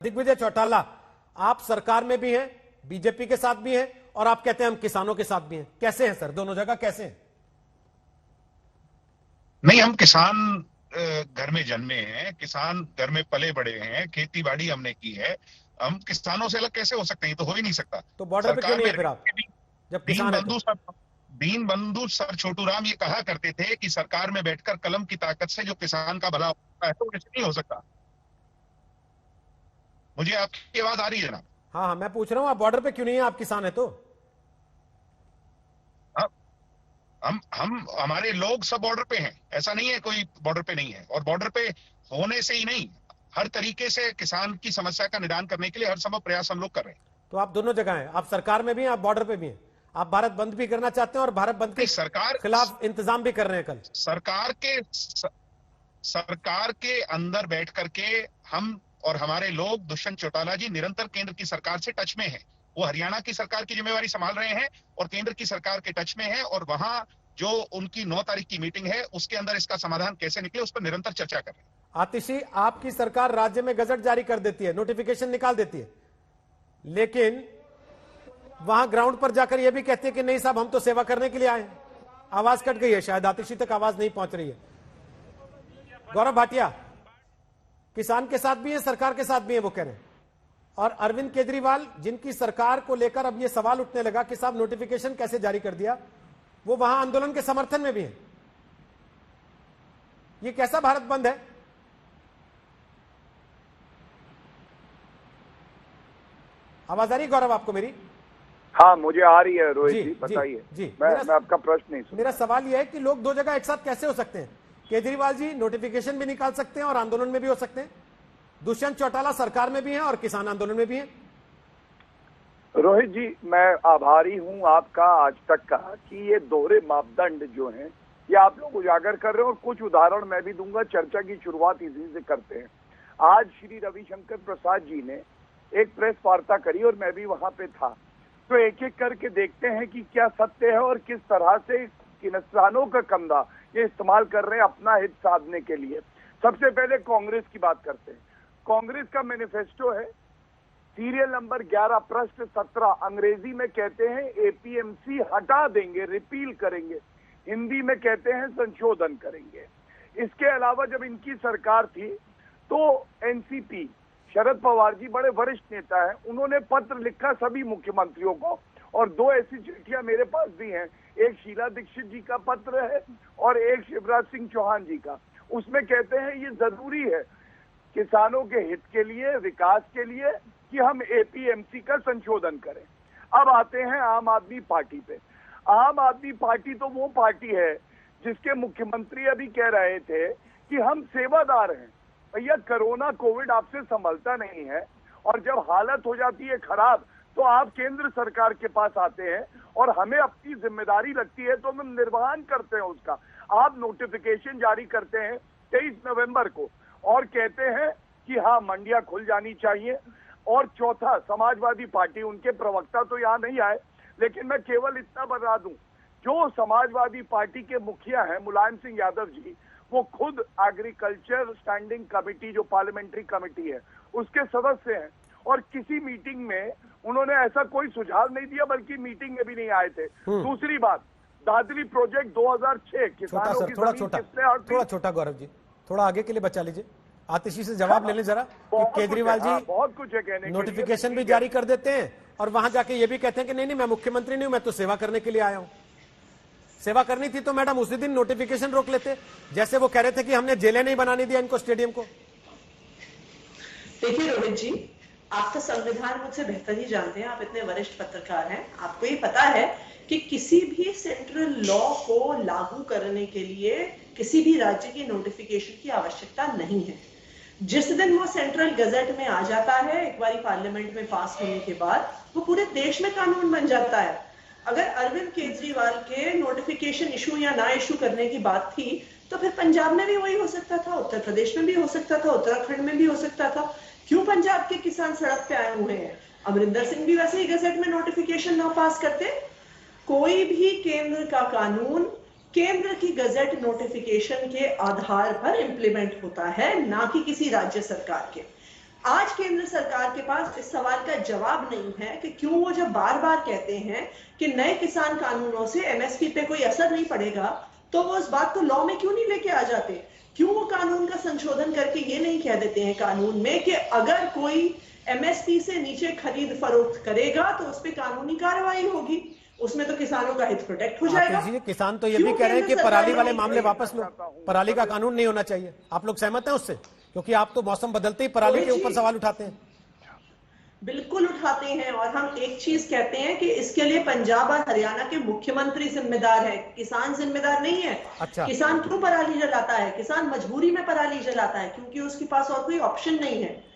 दिग्विजय चौटाला, आप सरकार में भी हैं, बीजेपी के साथ भी हैं और आप कहते हैं हम किसानों के साथ भी हैं। कैसे हैं सर, दोनों जगह कैसे हैं? नहीं, हम किसान घर में जन्मे हैं, किसान घर में पले बड़े हैं, खेती बाड़ी हमने की है। हम किसानों से अलग कैसे हो सकते हैं? ये तो हो ही नहीं सकता। तो बॉर्डर पे क्यों सरकार नहीं में है फिर आप, जब दीन किसान है तो? बंधु सर दीन बंधु सर छोटू राम ये कहा करते थे कि सरकार में बैठकर कलम की ताकत से जो किसान का भला होता है तो ऐसे नहीं हो सकता। मुझे आपकी आवाज आ रही है ना? हाँ हाँ, मैं पूछ रहा हूं आप बॉर्डर पे क्यों नहीं है, आप किसान है तो? हम हमारे लोग सब बॉर्डर पे हैं, ऐसा नहीं है कोई बॉर्डर पे नहीं है। और बॉर्डर पे होने से ही नहीं, हर तरीके से किसान की समस्या का निदान करने के लिए हर संभव प्रयास हम लोग कर रहे हैं। तो आप दोनों जगह हैं, आप सरकार में भी हैं, आप बॉर्डर पे भी हैं। आप भारत बंद भी करना चाहते हैं और भारत बंद के खिलाफ इंतजाम भी कर रहे हैं। कल सरकार के अंदर बैठ करके हम और हमारे लोग, दुष्यंत चौटाला जी निरंतर केंद्र की सरकार से टच में हैं। वो हरियाणा की सरकार की जिम्मेवारी संभाल रहे हैं और केंद्र की सरकार के टच में है। और वहां जो उनकी 9 तारीख की मीटिंग है उसके अंदर इसका समाधान कैसे निकले उस पर निरंतर चर्चा कर रहे हैं। आतिशी, आपकी सरकार राज्य में गजट जारी कर देती है, नोटिफिकेशन निकाल देती है, लेकिन वहां ग्राउंड पर जाकर यह भी कहते हैं कि नहीं साहब हम तो सेवा करने के लिए आए। आवाज कट गई है, शायद आतिशी तक आवाज नहीं पहुंच रही है। गौरव भाटिया किसान के साथ भी है, सरकार के साथ भी है, वो कह रहे हैं। और अरविंद केजरीवाल, जिनकी सरकार को लेकर अब यह सवाल उठने लगा कि साहब नोटिफिकेशन कैसे जारी कर दिया, वो वहां आंदोलन के समर्थन में भी है। ये कैसा भारत बंद है? आवाज आ रही गौरव आपको मेरी? हाँ, मुझे आ रही है रोहित जी, बताइए। जी, मैं आपका प्रश्न नहीं सुन। मेरा सवाल यह है कि लोग दो जगह एक साथ कैसे हो सकते हैं? केजरीवाल जी नोटिफिकेशन भी निकाल सकते हैं और आंदोलन में भी हो सकते हैं, दुष्यंत चौटाला सरकार में भी हैं और किसान आंदोलन में भी हैं। रोहित जी, मैं आभारी हूं आपका आज तक का कि ये दोहरे मापदंड जो हैं ये आप लोग उजागर कर रहे हैं। और कुछ उदाहरण मैं भी दूंगा, चर्चा की शुरुआत इसी से करते हैं। आज श्री रविशंकर प्रसाद जी ने एक प्रेस वार्ता करी और मैं भी वहां पे था। तो एक एक करके देखते हैं कि क्या सत्य है और किस तरह से किसानों का कंधा ये इस्तेमाल कर रहे हैं अपना हित साधने के लिए। सबसे पहले कांग्रेस की बात करते हैं। कांग्रेस का मैनिफेस्टो है, सीरियल नंबर 11 पृष्ठ 17, अंग्रेजी में कहते हैं एपीएमसी हटा देंगे, रिपील करेंगे, हिंदी में कहते हैं संशोधन करेंगे। इसके अलावा जब इनकी सरकार थी तो एनसीपी, शरद पवार जी बड़े वरिष्ठ नेता हैं, उन्होंने पत्र लिखा सभी मुख्यमंत्रियों को और 2 ऐसी चिट्ठियां मेरे पास भी हैं। एक शीला दीक्षित जी का पत्र है और एक शिवराज सिंह चौहान जी का। उसमें कहते हैं ये जरूरी है किसानों के हित के लिए, विकास के लिए, कि हम एपीएमसी का संशोधन करें। अब आते हैं आम आदमी पार्टी पे। आम आदमी पार्टी तो वो पार्टी है जिसके मुख्यमंत्री अभी कह रहे थे कि हम सेवादार हैं। भैया, कोरोना कोविड आपसे संभलता नहीं है और जब हालत हो जाती है खराब तो आप केंद्र सरकार के पास आते हैं और हमें अपनी जिम्मेदारी लगती है तो हम निर्वहन करते हैं उसका। आप नोटिफिकेशन जारी करते हैं 23 नवंबर को और कहते हैं कि हाँ मंडियां खुल जानी चाहिए। और चौथा, समाजवादी पार्टी, उनके प्रवक्ता तो यहाँ नहीं आए, लेकिन मैं केवल इतना बता दूं, जो समाजवादी पार्टी के मुखिया हैं मुलायम सिंह यादव जी, वो खुद एग्रीकल्चर स्टैंडिंग कमेटी जो पार्लियामेंट्री कमेटी है उसके सदस्य हैं और किसी मीटिंग में उन्होंने ऐसा कोई सुझाव नहीं दिया, बल्कि मीटिंग में भी नहीं आए थे। दूसरी बात, दादरी प्रोजेक्ट 2006 किसानों की थोड़ा छोटा गौरव जी, थोड़ा आगे के लिए बचा लीजिए। आतिशी से जवाब ले लें जरा कि केजरीवाल जी बहुत कुछ है कहने, नोटिफिकेशन भी जारी कर देते हैं और वहां जाके ये भी कहते हैं कि नहीं मैं मुख्यमंत्री नहीं हूं, मैं तो सेवा करने के लिए आया हूं। सेवा करनी थी तो मैडम उसी दिन नोटिफिकेशन रोक लेते, जैसे वो कह रहे थे कि हमने जेलें नहीं बनाने दिया इनको, स्टेडियम को। देखिए रोहित जी, आप तो संविधान मुझसे बेहतर ही जानते हैं, आप इतने वरिष्ठ पत्रकार हैं, आपको ये पता है कि किसी भी सेंट्रल लॉ को लागू करने के लिए किसी भी राज्य की नोटिफिकेशन की आवश्यकता नहीं है। जिस दिन वो सेंट्रल गजट में आ जाता है, एक बार पार्लियामेंट में पास होने के बाद, वो पूरे देश में कानून बन जाता है। अगर अरविंद केजरीवाल के नोटिफिकेशन इशू या ना इशू करने की बात थी तो फिर पंजाब में भी वही हो सकता था, उत्तर प्रदेश में भी हो सकता था, उत्तराखंड में भी हो सकता था। क्यों पंजाब के किसान सड़क पे आए हुए हैं? अमरिंदर सिंह भी वैसे ही गजट में नोटिफिकेशन ना पास करते। कोई भी केंद्र का कानून केंद्र की गजट नोटिफिकेशन के आधार पर इंप्लीमेंट होता है, ना कि किसी राज्य सरकार के। आज केंद्र सरकार के पास इस सवाल का जवाब नहीं है कि क्यों वो जब बार बार कहते हैं कि नए किसान कानूनों से एमएसपी पे कोई असर नहीं पड़ेगा, तो वो उस बात को लॉ में क्यों नहीं लेके आ जाते? क्यों वो कानून का संशोधन करके ये नहीं कह देते हैं कानून में कि अगर कोई एमएसपी से नीचे खरीद फरोख्त करेगा तो उस पर कानूनी कार्रवाई होगी, उसमें तो किसानों का हित प्रोटेक्ट हो जाएगा। किसान तो ये भी कह रहे हैं कि पराली वाले मामले वापस लो, पराली का कानून नहीं होना चाहिए। आप लोग सहमत हैं उससे? क्योंकि आप तो मौसम बदलते ही पराली के ऊपर सवाल उठाते हैं। बिल्कुल उठाते हैं, और हम एक चीज कहते हैं कि इसके लिए पंजाब और हरियाणा के मुख्यमंत्री जिम्मेदार है, किसान जिम्मेदार नहीं है। अच्छा। किसान क्यों पराली जलाता है? किसान मजबूरी में पराली जलाता है क्योंकि उसके पास और कोई ऑप्शन नहीं है।